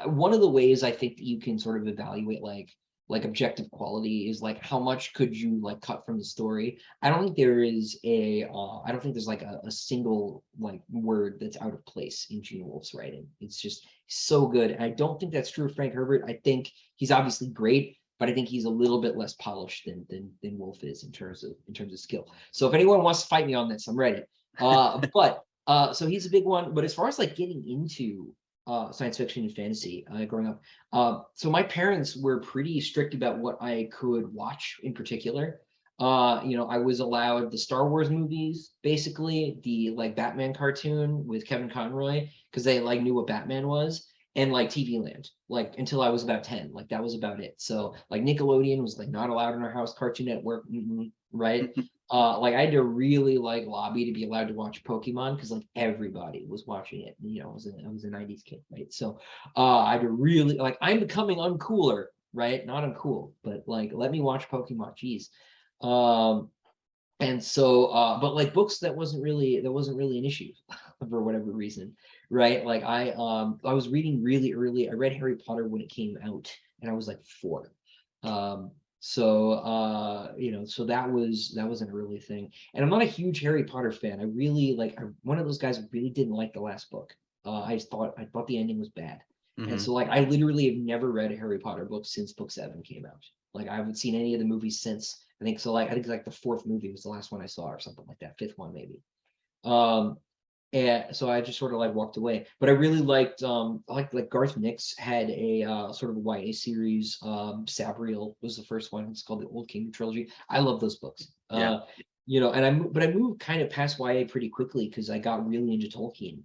one of the ways I think that you can sort of evaluate like objective quality is like how much could you like cut from the story. I don't think there is I don't think there's like a single like word that's out of place in Gene Wolfe's writing. It's just so good. And I don't think that's true of Frank Herbert. I think he's obviously great, but I think he's a little bit less polished than Wolfe is in terms of skill. So if anyone wants to fight me on this, I'm ready. But so he's a big one. But as far as like getting into science fiction and fantasy growing up. So my parents were pretty strict about what I could watch in particular. You know, I was allowed the Star Wars movies, basically the like Batman cartoon with Kevin Conroy, because they like knew what Batman was, and like TV Land, like until I was about 10. Like that was about it. So like Nickelodeon was like not allowed in our house, Cartoon Network, right? Like I had to really like lobby to be allowed to watch Pokemon because like everybody was watching it. You know, I was a 90s kid, right? So I had to really like I'm becoming uncooler, right? Not uncool, but like let me watch Pokemon. Jeez. Um, and so but like books that wasn't really an issue for whatever reason, right? Like I was reading really early. I read Harry Potter when it came out, and I was like 4. um so you know, so that was an early thing. And I'm not a huge Harry Potter fan. I really like I'm one of those guys who really didn't like the last book. I thought the ending was bad. And Hmm. so like I literally have never read a Harry Potter book since book 7 came out. Like I haven't seen any of the movies since. I think so. Like I think like the 4th movie was the last one I saw, or something like that. 5th one maybe. Um, and so I just sort of like walked away. But I really liked like Garth Nix had a sort of a YA series. Sabriel was the first one. It's called the Old Kingdom trilogy. I love those books. Yeah. and but I moved kind of past YA pretty quickly because I got really into Tolkien.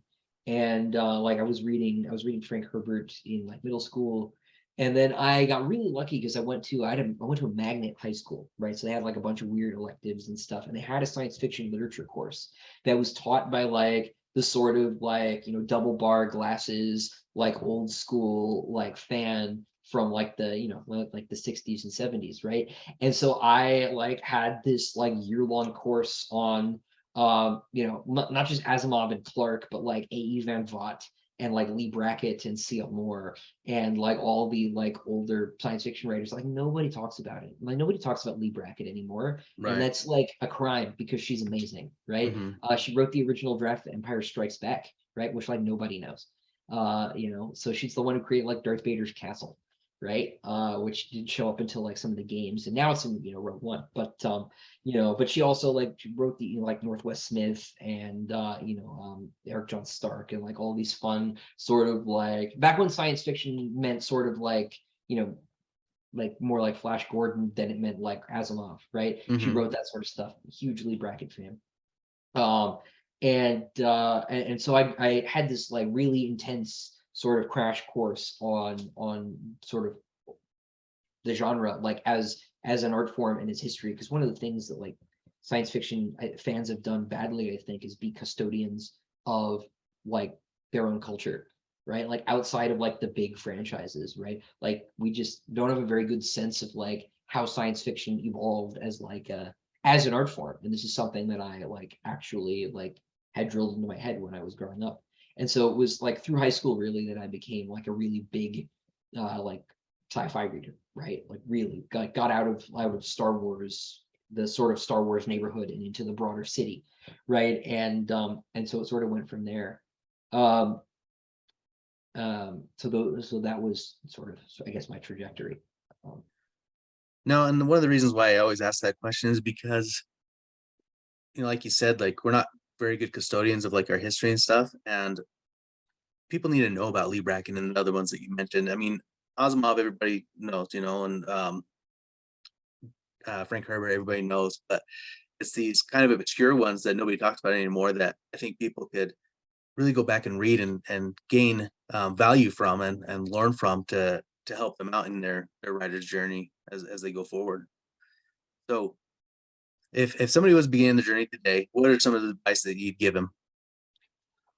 And like I was reading Frank Herbert in like middle school. And then I got really lucky because I went to a magnet high school, right? So they had like a bunch of weird electives and stuff. And they had a science fiction literature course that was taught by like the sort of like, double bar glasses, like old school, like fan from like the, like the 60s and 70s, right? And so I like had this like year-long course on not just Asimov and Clarke, but like A.E. Van Vogt and like Lee Brackett and C.L. Moore and like all the like older science fiction writers. Like nobody talks about it. Like nobody talks about Lee Brackett anymore. And Right. that's like a crime because she's amazing, right? Hmm. She wrote the original draft of Empire Strikes Back, right? Which like nobody knows. So she's the one who created like Darth Vader's castle, right? Which didn't show up until like some of the games, and now it's in Rogue One. But she also like wrote the like Northwest Smith and Eric John Stark and like all these fun sort of like back when science fiction meant sort of like like more like Flash Gordon than it meant like Asimov, right? She Hmm. wrote that sort of stuff. Hugely Brackett fan. Um, and so I had this like really intense sort of crash course on sort of the genre like as an art form and its history, because one of the things that like science fiction fans have done badly, I think, is be custodians of like their own culture, right? Like outside of like the big franchises, right? Like we just don't have a very good sense of like how science fiction evolved as an art form. And this is something that I like actually like had drilled into my head when I was growing up. And so it was like through high school really that I became like a really big like sci-fi reader, right? Like really got out of Star Wars, the sort of Star Wars neighborhood, and into the broader city, right? And so it sort of went from there. Um, so that was sort of, I guess, my trajectory. Um, No, and one of the reasons why I always ask that question is because, like you said, like we're not very good custodians of like our history and stuff, and people need to know about Lee Bracken and the other ones that you mentioned. I mean, Asimov, everybody knows, and Frank Herbert, everybody knows, but it's these kind of obscure ones that nobody talks about anymore that I think people could really go back and read and gain value from and learn from to help them out in their writer's journey as they go forward. So if somebody was beginning the journey today, what are some of the advice that you'd give them?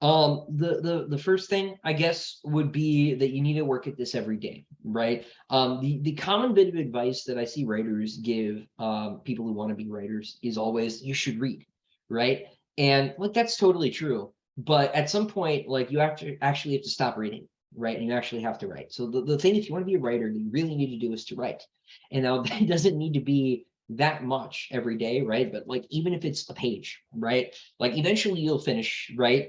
the first thing I guess would be that you need to work at this every day, right? The common bit of advice that I see writers give people who want to be writers is always you should read, right? And like that's totally true. But at some point, like you have to stop reading, right? And you actually have to write. So the thing, if you want to be a writer, that you really need to do is to write. And now that doesn't need to be that much every day, right? But like even if it's a page, right? Like eventually you'll finish, right?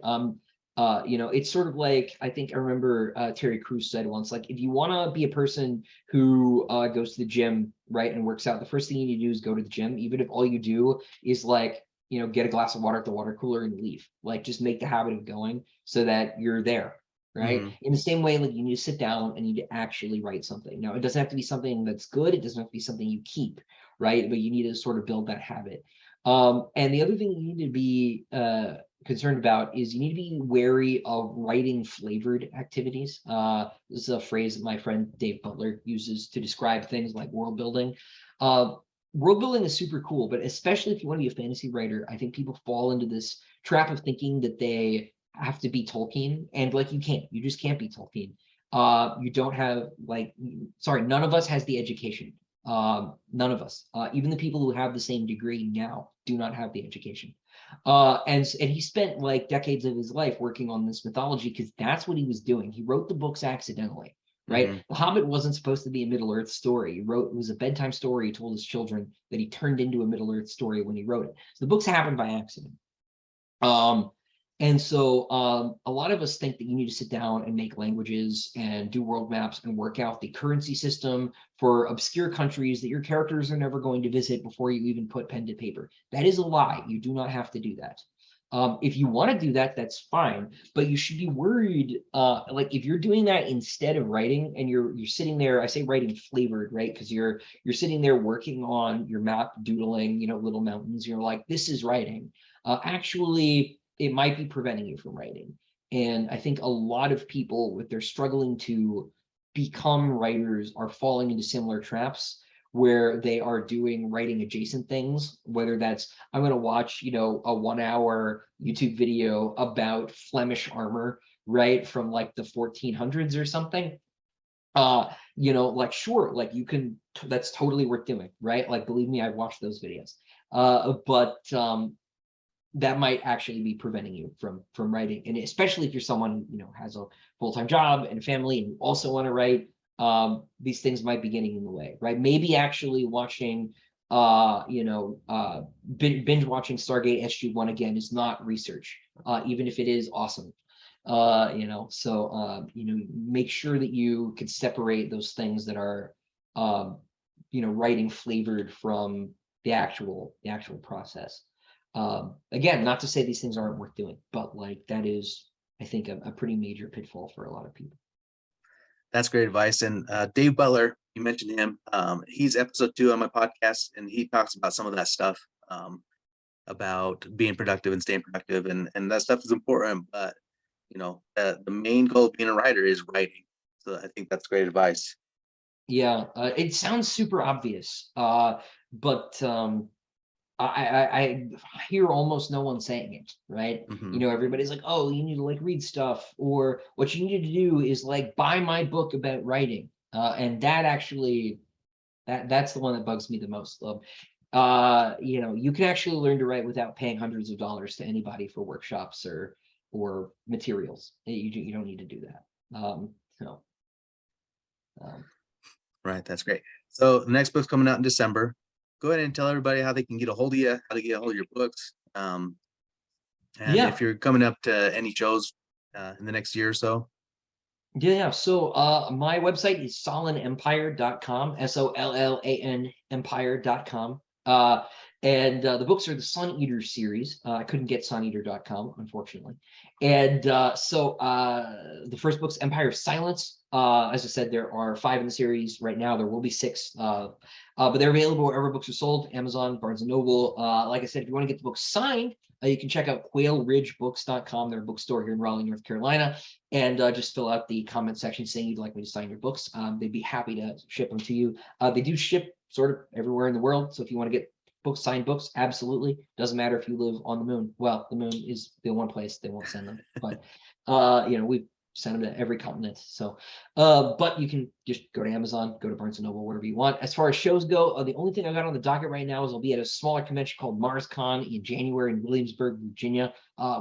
It's sort of like I think I remember Terry Crews said once, like if you want to be a person who goes to the gym, right, and works out, the first thing you need to do is go to the gym, even if all you do is like get a glass of water at the water cooler and leave. Like just make the habit of going so that you're there, right? Hmm. In the same way, like you need to sit down and you need to actually write something. Now, it doesn't have to be something that's good. It doesn't have to be something you keep, right? But you need to sort of build that habit. And the other thing you need to be concerned about is you need to be wary of writing flavored activities. This is a phrase that my friend Dave Butler uses to describe things like world building. Uh, World building is super cool, but especially if you want to be a fantasy writer, I think people fall into this trap of thinking that they have to be Tolkien, and like you just can't be Tolkien. You don't have like, sorry, none of us has the education. None of us, even the people who have the same degree now, do not have the education. And he spent like decades of his life working on this mythology because that's what he was doing. He wrote the books accidentally, right? Hmm. The Hobbit wasn't supposed to be a Middle Earth story. It was a bedtime story he told his children that he turned into a Middle Earth story when he wrote it. So the books happened by accident. Um, and so a lot of us think that you need to sit down and make languages and do world maps and work out the currency system for obscure countries that your characters are never going to visit before you even put pen to paper. That is a lie. You do not have to do that. If you want to do that, that's fine, but you should be worried. Like if you're doing that instead of writing, and you're sitting there, I say writing flavored, right? Because you're sitting there working on your map, doodling, little mountains. You're like, this is writing. Actually, it might be preventing you from writing. And I think a lot of people, if they're struggling to become writers, are falling into similar traps where they are doing writing adjacent things, whether that's I'm going to watch, a 1 hour YouTube video about Flemish armor, right, from like the 1400s or something. Like sure, like you can, that's totally worth doing, right? Like believe me, I've watched those videos. But that might actually be preventing you from writing, and especially if you're someone has a full-time job and a family and you also want to write, these things might be getting in the way, right? Maybe actually watching binge watching Stargate SG-1 again is not research, even if it is awesome. Make sure that you can separate those things that are writing flavored from the actual process. Again, not to say these things aren't worth doing, but like that is, I think, a pretty major pitfall for a lot of people. That's great advice. And Dave Butler, you mentioned him. He's episode 2 on my podcast, and he talks about some of that stuff, about being productive and staying productive, and that stuff is important. But the main goal of being a writer is writing. So I think that's great advice. Yeah, it sounds super obvious, but I hear almost no one saying it, right? Hmm. Everybody's like, oh, you need to like read stuff, or what you need to do is like buy my book about writing. And that actually, that's the one that bugs me the most. You can actually learn to write without paying hundreds of dollars to anybody for workshops or materials. You don't need to do that. So um, Right, that's great. So the next book's coming out in December. Go ahead and tell everybody how they can get a hold of you, how to get a hold of your books, and if yeah, you're coming up to any shows in the next year or so. Yeah. So my website is sollanempire.com, SOLLAN empire.com. And the books are the Sun Eater series. I couldn't get suneater.com, unfortunately. And the first book's Empire of Silence. As I said, there are 5 in the series right now. There will be 6. But they're available wherever books are sold: Amazon, Barnes and Noble. Like I said, if you want to get the book signed, you can check out quailridgebooks.com. They're a bookstore here in Raleigh, North Carolina, and just fill out the comment section saying you'd like me to sign your books. They'd be happy to ship them to you. They do ship sort of everywhere in the world, so if you want to get signed books, absolutely. Doesn't matter if you live on the moon. Well, the moon is the one place they won't send them, but we send them to every continent. So, but you can just go to Amazon, go to Barnes and Noble, whatever you want. As far as shows go, the only thing I got on the docket right now is I'll be at a smaller convention called MarsCon in January in Williamsburg, Virginia,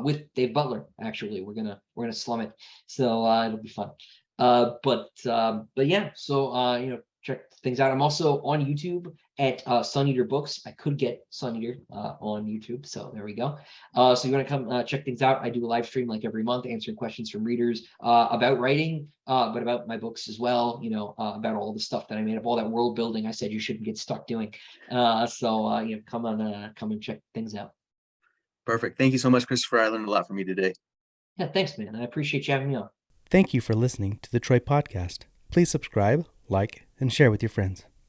with Dave Butler. Actually, we're gonna slum it, so it'll be fun. But yeah, so check things out. I'm also on YouTube at Sun Eater Books. I could get Sun Eater on YouTube, so there we go. So you want to come check things out? I do a live stream like every month, answering questions from readers about writing, but about my books as well. About all the stuff that I made up, all that world building I said you shouldn't get stuck doing. Come and check things out. Perfect. Thank you so much, Christopher. I learned a lot from you today. Yeah, thanks, man. I appreciate you having me on. Thank you for listening to the Troy Podcast. Please subscribe, like, and share with your friends.